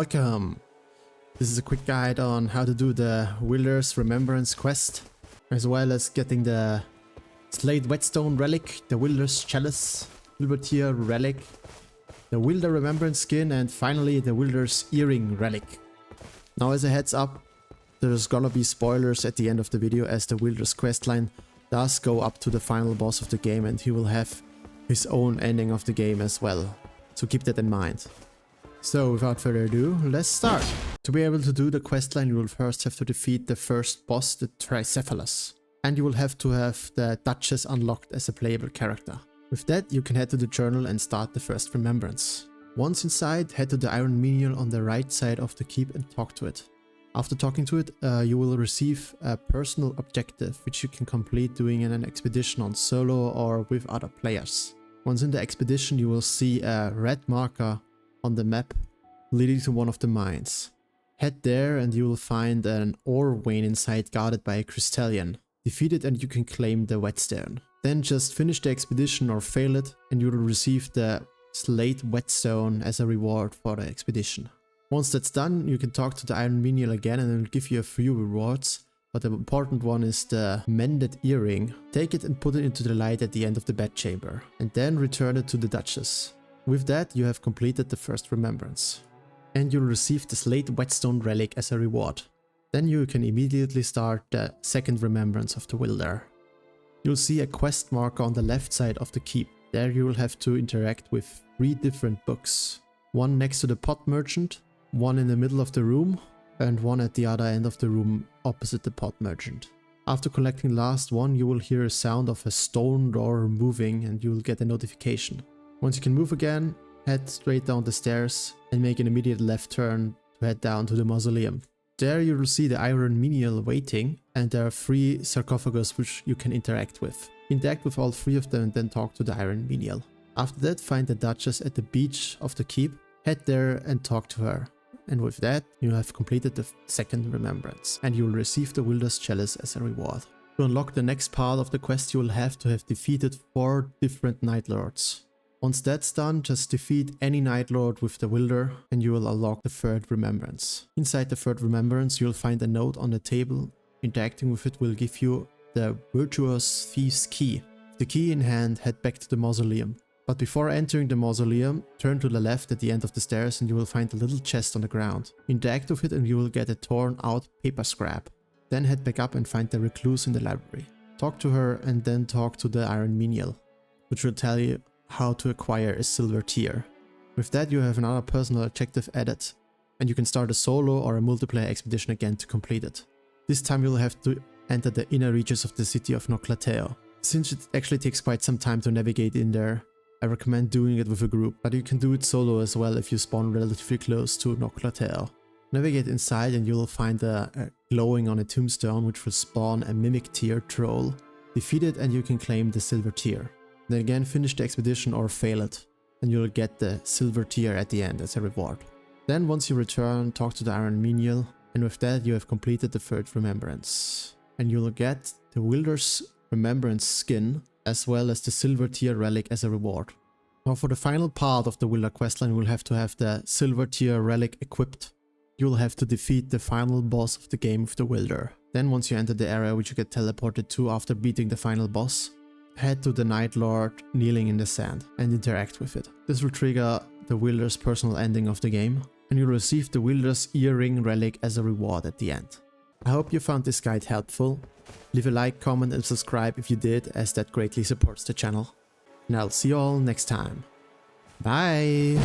Welcome! This is a quick guide on how to do the Wylder's Remembrance quest, as well as getting the Slate Whetstone relic, the Wylder's chalice, silver tier relic, the Wylder Remembrance skin, and finally the Wylder's earring relic. Now, as a heads up, there's gonna be spoilers at the end of the video, as the Wylder's questline does go up to the final boss of the game, and he will have his own ending of the game as well. So keep that in mind. So without further ado, let's start! To be able to do the questline, you will first have to defeat the first boss, the Tricephalus. And you will have to have the Duchess unlocked as a playable character. With that, you can head to the journal and start the first remembrance. Once inside, head to the iron menial on the right side of the keep and talk to it. After talking to it, you will receive a personal objective, which you can complete doing an expedition on solo or with other players. Once in the expedition, you will see a red marker on the map leading to one of the mines. Head there and you will find an ore vein inside guarded by a crystallian. Defeat it and you can claim the whetstone. Then just finish the expedition or fail it and you will receive the Slate Whetstone as a reward for the expedition. Once that's done, you can talk to the iron menial again and it will give you a few rewards, but the important one is the mended earring. Take it and put it into the light at the end of the bedchamber, and then return it to the Duchess. With that, you have completed the first remembrance. And you'll receive the Slate Whetstone relic as a reward. Then you can immediately start the second remembrance of the Wylder. You'll see a quest marker on the left side of the keep. There you will have to interact with 3 different books. One next to the pot merchant, one in the middle of the room, and one at the other end of the room opposite the pot merchant. After collecting the last one, you will hear a sound of a stone door moving and you will get a notification. Once you can move again, head straight down the stairs and make an immediate left turn to head down to the mausoleum. There you will see the iron menial waiting, and there are 3 sarcophagus which you can interact with. Interact with all 3 of them and then talk to the iron menial. After that, find the Duchess at the beach of the keep, head there and talk to her. And with that, you have completed the second remembrance, and you will receive the Wylder's chalice as a reward. To unlock the next part of the quest, you will have to have defeated 4 different Night Lords. Once that's done, just defeat any Night Lord with the Wylder and you will unlock the third remembrance. Inside the third remembrance, you'll find a note on the table. Interacting with it will give you the Virtuous Thief's Key. With the key in hand, head back to the mausoleum. But before entering the mausoleum, turn to the left at the end of the stairs and you will find a little chest on the ground. Interact with it and you will get a torn out paper scrap. Then head back up and find the recluse in the library. Talk to her and then talk to the iron menial, which will tell you how to acquire a silver tier. With that, you have another personal objective added, and you can start a solo or a multiplayer expedition again to complete it. This time you'll have to enter the inner reaches of the city of Noclateo. Since it actually takes quite some time to navigate in there, I recommend doing it with a group, but you can do it solo as well if you spawn relatively close to Noclateo. Navigate inside and you will find a glowing on a tombstone which will spawn a mimic tier troll. Defeat it and you can claim the silver tier. Then again, finish the expedition or fail it, and you'll get the silver tier at the end as a reward. Then once you return, talk to the iron menial, and with that you have completed the third remembrance. And you'll get the Wylder's Remembrance skin, as well as the silver tier relic as a reward. Now for the final part of the Wylder questline, you will have to have the silver tier relic equipped. You'll have to defeat the final boss of the game with the Wylder. Then once you enter the area which you get teleported to after beating the final boss, head to the Night Lord kneeling in the sand and interact with it. This will trigger the Wylder's personal ending of the game, and you'll receive the Wylder's earring relic as a reward at the end. I hope you found this guide helpful. Leave a like, comment and subscribe if you did, as that greatly supports the channel. And I'll see you all next time. Bye!